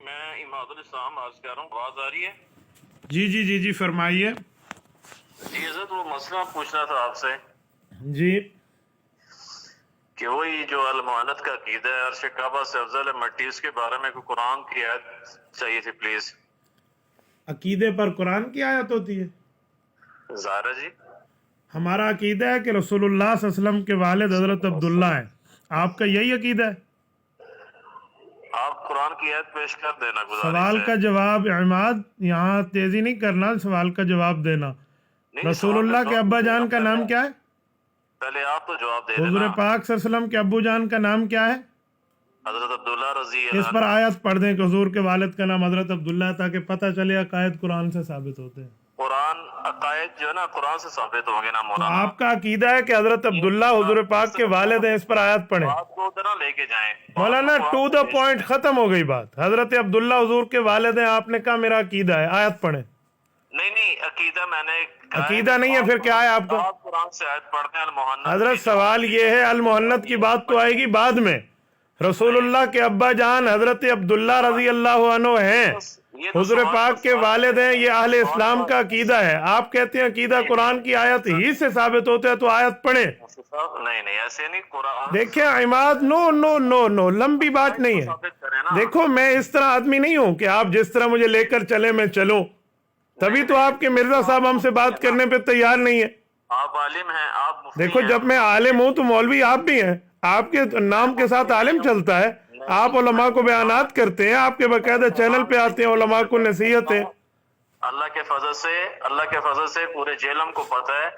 میں اماد الاسلام عرض کر رہا ہوں، آواز آ رہی ہے؟ جی فرمائیے. جی حضرت، وہ مسئلہ پوچھنا تھا آپ سے جی کہ وہی جو المعانت کا عقیدہ ہے، عرش کعبہ سے افضل ہے مٹی، اس کے بارے میں کوئی قرآن کی آیت چاہیے تھی پلیز. عقیدے پر قرآن کی آیت ہوتی ہے؟ زہرا جی. ہمارا عقیدہ ہے کہ رسول اللہ صلی اللہ علیہ وسلم کے والد حضرت عبداللہ ہیں. آپ کا یہی عقیدہ ہے؟ آپ قرآن کی آیت پیش کر دینا، گزارش سوال ہے. کا جواب عماد، یہاں تیزی نہیں کرنا، سوال کا جواب دینا. نہیں، رسول سوال کا اللہ کے جواب ابا دیجیے جان نا کا نام پہلے. کیا ہے؟ پہلے آپ تو جواب دے حضور دینا. پاک صلی اللہ علیہ وسلم کے ابو جان کا نام کیا ہے؟ حضرت عبداللہ رضی اس اللہ پر عنہ. آیت پڑھ دیں کہ حضور کے والد کا نام حضرت عبداللہ ہے، تاکہ پتہ چلے عقائد قرآن سے ثابت ہوتے ہیں. قرآن عقائد جو ہے نا قرآن سے ثابت ہوں گے نا تو مولانا. آپ کا عقیدہ ہے کہ حضرت عبداللہ حضور پاک کے والد ہیں، اس پر آیت پڑھیں. بات کو ادھر نہ لے کے جائیں. مولانا ٹو دا پوائنٹ، ختم ہو گئی بات. حضرت عبداللہ حضور کے والد ہیں، آپ نے کہا میرا عقیدہ ہے، آیت پڑھیں. نہیں، عقیدہ میں نے کہا ہے عقیدہ نہیں ہے پھر کیا ہے آپ کا؟ آپ قرآن سے آیت پڑھتے ہیں المحنت. حضرت سوال یہ ہے، المحنت کی بات تو آئے گی بعد میں. رسول اللہ کے ابا جان حضرت عبداللہ رضی اللہ عنہ ہیں، حضور پاک کے والد ہیں، یہ اہل اسلام کا عقیدہ ہے. آپ کہتے ہیں عقیدہ قرآن کی آیت ہی سے ثابت ہوتا ہے، تو آیت پڑھیں. نہیں ایسے نہیں. قرآن دیکھیں عماد، نو لمبی بات نہیں ہے. ثابت کریں نا. دیکھو میں اس طرح آدمی نہیں ہوں کہ آپ جس طرح مجھے لے کر چلے میں چلوں. تبھی تو آپ کے مرزا صاحب ہم سے بات کرنے پہ تیار نہیں ہے. آپ عالم ہیں، آپ مفتی دیکھو ہیں. جب میں عالم ہوں تو مولوی آپ بھی ہیں. آپ کے نام کے ساتھ عالم چلتا ہے. آپ علماء کو بیانات کرتے ہیں، آپ کے باقاعدہ چینل پہ آتے ہیں، علماء کو نصیحت ہے. اللہ کے فضل سے پورے جیلم کو پتہ ہے.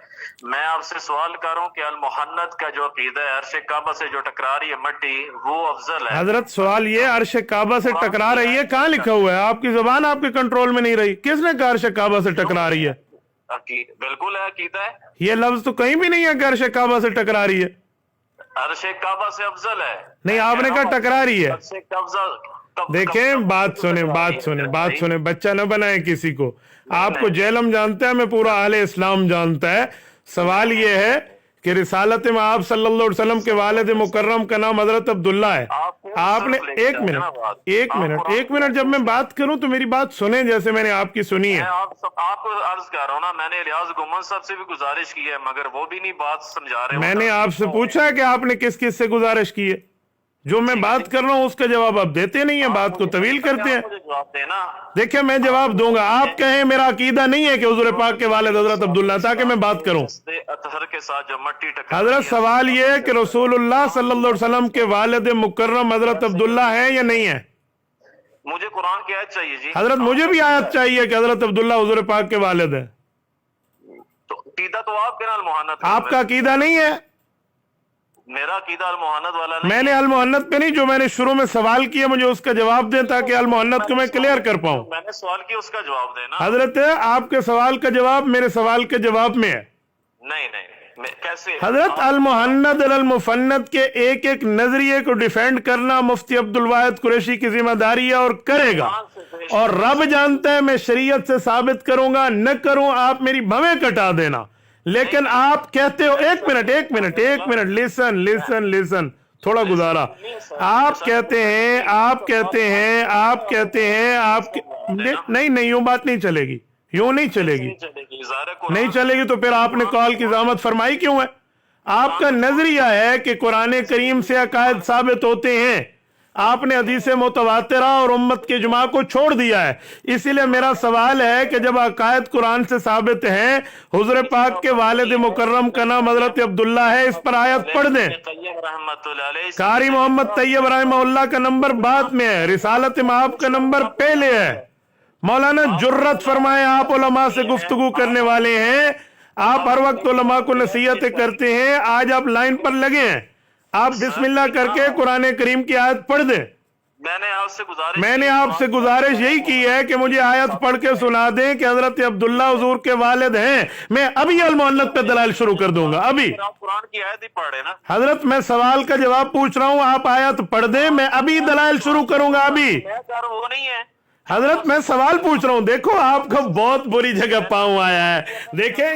میں آپ سے سوال کر رہا ہوں کہ المحنت کا جو عقیدہ ہے، عرش کعبہ سے جو ٹکرا رہی ہے مٹی، وہ افضل ہے. حضرت سوال یہ، عرش کعبہ سے ٹکرا رہی ہے، کہاں لکھا ہوا ہے؟ آپ کی زبان آپ کے کنٹرول میں نہیں رہی. کس نے کہا عرش کعبہ سے ٹکرا رہی ہے؟ بالکل ہے، عقیدہ ہے. یہ لفظ تو کہیں بھی نہیں ہے کہ عرش کعبہ سے ٹکرا رہی ہے. عرش کعبہ سے افضل ہے. نہیں، آپ نے کہا ٹکرا رہی ہے. عرش کعبہ دیکھیں بات سنیں، بچہ نہ بنائیں کسی کو. آپ کو جیلم جانتا ہے، میں پورا اہل اسلام جانتا ہے. سوال یہ ہے کہ رسالت میں آپ صلی اللہ علیہ وسلم کے والد مکرم کا نام حضرت عبداللہ ہے. آپ نے ایک منٹ جب میں بات کروں تو میری بات سنیں جیسے میں نے آپ کی سنی ہے. آپ کو عرض کر رہا ہوں نا، میں نے ریاض گمان صاحب سے بھی گزارش کی ہے، مگر وہ بھی نہیں بات سمجھا رہے. میں نے آپ سے پوچھا ہے کہ آپ نے کس کس سے گزارش کی ہے. جو میں بات کر رہا ہوں اس کا جواب آپ دیتے نہیں ہیں، بات کو طویل کرتے ہیں. دیکھیں میں جواب دوں گا. آپ کہیں میرا عقیدہ نہیں ہے کہ حضور پاک کے والد حضرت عبداللہ، تاکہ میں بات کروں. حضرت سوال یہ ہے کہ رسول اللہ صلی اللہ علیہ وسلم کے والد مکرم حضرت عبداللہ ہیں یا نہیں ہیں؟ مجھے قرآن کی آیت چاہیے جی. حضرت مجھے بھی آیت چاہیے کہ حضرت عبداللہ حضور پاک کے والد ہیں. عقیدہ تو آپ کے نا المحنت. آپ کا عقیدہ نہیں ہے. میرا عقیدہ المحنت والا نہیں. میں نے المحنت پہ نہیں، جو میں نے شروع میں سوال کیا مجھے اس کا جواب دیں تاکہ المحنت کو میں کلیئر کر پاؤں. میں نے سوال کیا، اس کا جواب دینا. حضرت آپ کے سوال کا جواب میرے سوال کے جواب میں ہے. نہیں کیسے؟ حضرت المحنت المفند کے ایک ایک نظریے کو ڈیفینڈ کرنا مفتی عبدالواحد قریشی کی ذمہ داری ہے، اور کرے گا. اور رب جانتا ہے میں شریعت سے ثابت کروں گا، نہ کروں آپ میری بھویں کٹا دینا. لیکن آپ کہتے ہو، ایک منٹ لیسن تھوڑا گزارا. آپ کہتے ہیں نہیں یوں بات نہیں چلے گی، یوں نہیں چلے گی. نہیں چلے گی تو پھر آپ نے کال کی زحمت فرمائی کیوں ہے؟ آپ کا نظریہ ہے کہ قرآن کریم سے عقائد ثابت ہوتے ہیں. آپ نے حدیث متواترہ اور امت کے اجماع کو چھوڑ دیا ہے. اسی لیے میرا سوال ہے کہ جب عقائد قرآن سے ثابت ہیں، حضور پاک کے والد مکرم کا نام حضرت عبداللہ ہے، اس پر آیت پڑھ دیں. قاری محمد طیب رحمہ اللہ کا نمبر بعد میں ہے، رسالت میں آپ کا نمبر پہلے ہے. مولانا جرت فرمائے، آپ علماء سے گفتگو کرنے والے ہیں، آپ ہر وقت علماء کو نصیحتیں کرتے ہیں. آج آپ لائن پر لگے ہیں، آپ بسم اللہ کر کے قرآن کریم کی آیت پڑھ دیں. میں نے آپ سے گزارش یہی کی ہے کہ مجھے آیت پڑھ کے سنا دیں کہ حضرت عبداللہ حضور کے والد ہیں. میں ابھی المحنت پہ دلائل شروع کر دوں گا. ابھی قرآن کی آیت ہی پڑھے نا. حضرت میں سوال کا جواب پوچھ رہا ہوں، آپ آیت پڑھ دیں، میں ابھی دلائل شروع کروں گا. ابھی وہ نہیں ہے. حضرت میں سوال پوچھ رہا ہوں، دیکھو آپ کا بہت بری جگہ پاؤں آیا ہے. دیکھیں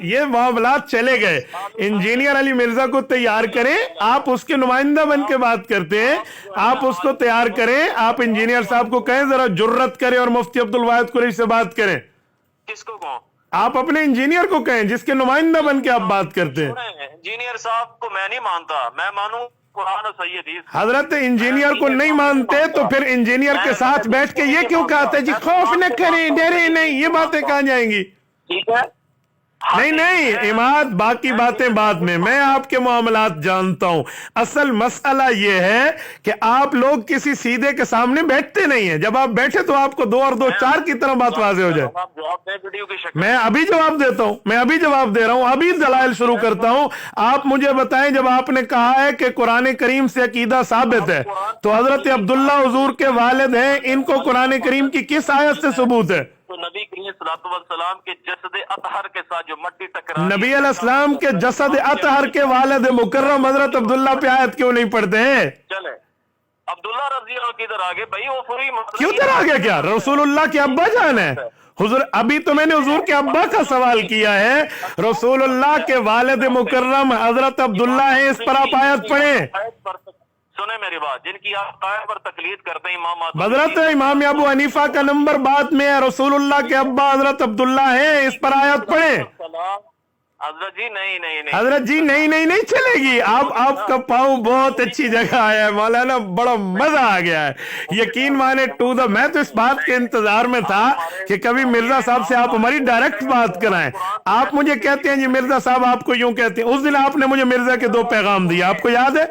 یہ معاملات چلے گئے. انجینئر علی مرزا کو تیار کریں، آپ اس کے نمائندہ بن کے بات کرتے ہیں، آپ اس کو تیار کریں. آپ انجینئر صاحب کو کہیں ذرا جرت کریں اور مفتی عبدالواحد قریشی سے بات کریں. کس کو کہوں؟ آپ اپنے انجینئر کو کہیں جس کے نمائندہ بن کے آپ بات کرتے ہیں. انجینئر صاحب کو میں نہیں مانتا، میں مانوں قرآن و صحیح حدیث. حضرت انجینئر کو نہیں مانتے تو پھر انجینئر کے ساتھ بیٹھ کے یہ کیوں کہتے ہیں جی خوف نہ کریں، ڈرے نہیں، یہ باتیں کہاں جائیں گی؟ ٹھیک ہے، نہیں عماد، باقی باتیں بعد میں آپ کے معاملات جانتا ہوں. اصل مسئلہ یہ ہے کہ آپ لوگ کسی سیدھے کے سامنے بیٹھتے نہیں ہیں. جب آپ بیٹھے تو آپ کو 2 اور 2 4 کی طرح بات واضح ہو جائے. میں ابھی جواب دیتا ہوں، میں ابھی جواب دے رہا ہوں، ابھی دلائل شروع کرتا ہوں. آپ مجھے بتائیں، جب آپ نے کہا ہے کہ قرآن کریم سے عقیدہ ثابت ہے تو حضرت عبداللہ حضور کے والد ہیں، ان کو قرآن کریم کی کس آیت سے ثبوت ہے؟ تو نبی کریم صلی اللہ علیہ وسلم کے جسد اطہر کے ساتھ جو مٹی ٹکرا، نبی علیہ السلام کے جسد اطہر کے والد مکرم حضرت عبداللہ پہ آیت کیوں نہیں پڑھتے ہیں؟ چلے عبداللہ رضی اللہ کدھر آگے بھائی؟ وہ پوری کیوں ادھر آگے؟ کیا رسول اللہ کے ابا جان ہے حضور؟ ابھی تو میں نے حضور کے ابا کا سوال کیا ہے. رسول اللہ کے والد مکرم حضرت عبداللہ ہیں، اس پر آپ آیت پڑھیں. سنیں میری بات، جن کی آپ قائد پر تقلید کرتے ہیں امام حضرت امام ابو حنیفہ کا نمبر بعد میں ہے، رسول اللہ کے ابا حضرت عبداللہ ہیں، اس پر آیت پڑھیں. حضرت جی نہیں حضرت جی نہیں چلے گی. آپ کا پاؤں بہت اچھی جگہ آیا ہے مولانا، بڑا مزہ آ گیا ہے. یقین مانے میں تو اس بات کے انتظار میں تھا کہ کبھی مرزا صاحب سے آپ ہماری ڈائریکٹ بات کرائیں. آپ مجھے کہتے ہیں جی مرزا صاحب آپ کو یوں کہتے ہیں. اس دن آپ نے مجھے مرزا کے 2 پیغام دیا، آپ کو یاد ہے؟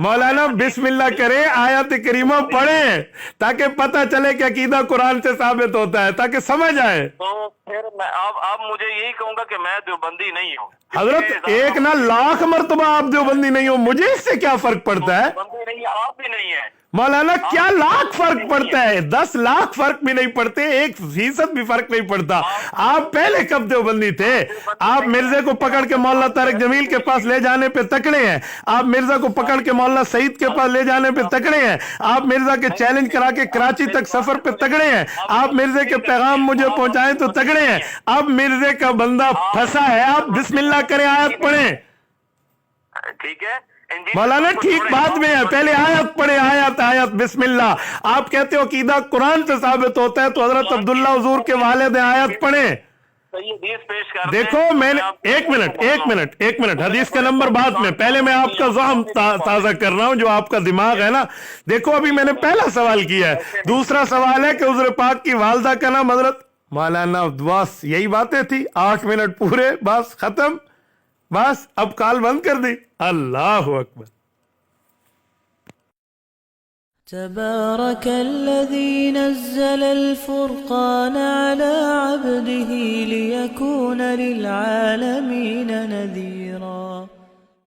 مولانا بسم اللہ کریں، آیت کریمہ پڑھیں تاکہ پتہ چلے کہ عقیدہ قرآن سے ثابت ہوتا ہے، تاکہ سمجھ آئے. تو پھر میں اب مجھے یہی کہوں گا کہ میں دیوبندی نہیں ہوں. حضرت 1 نہ لاکھ مرتبہ آپ دیوبندی نہیں ہو، مجھے اس سے کیا فرق پڑتا ہے؟ دیوبندی نہیں، آپ بھی نہیں ہیں مولانا. کیا لاکھ فرق پڑتا ہے؟ 10 لاکھ فرق بھی نہیں پڑتے، 1% بھی فرق نہیں پڑتا. آپ پہلے کب دیوبندی تھے؟ آپ مرزا کو پکڑ کے مولانا طارق جمیل کے پاس لے جانے پہ تکڑے ہیں، آپ مرزا کو پکڑ کے مولانا سعید کے پاس لے جانے پہ تکڑے ہیں، آپ مرزا کے چیلنج کرا کے کراچی تک سفر پہ تکڑے ہیں، آپ مرزا کے پیغام مجھے پہنچائیں تو تکڑے ہیں. اب مرزا کا بندہ پھنسا ہے، آپ بسم اللہ کریں، آیت پڑھیں. ٹھیک ہے مولانا ٹھیک بعد میں ہے، پہلے آیت پڑھے. آیت بسم اللہ. آپ کہتے ہو عقیدہ قرآن سے ثابت ہوتا ہے تو حضرت عبداللہ حضور کے والد ہیں، آیت پڑھیں. دیکھو میں نے ایک منٹ حدیث کا نمبر بعد میں، پہلے میں آپ کا ذہن تازہ کر رہا ہوں، جو آپ کا دماغ ہے نا. دیکھو ابھی میں نے پہلا سوال کیا ہے، دوسرا سوال ہے کہ حضور پاک کی والدہ کا نام حضرت. مولانا بس یہی باتیں تھی، 8 منٹ پورے، بس ختم، بس اب کال بند کر دی. اللہ اکبر. تبارك الذي نزل الفرقان على عبده ليكون للعالمين نذيرا.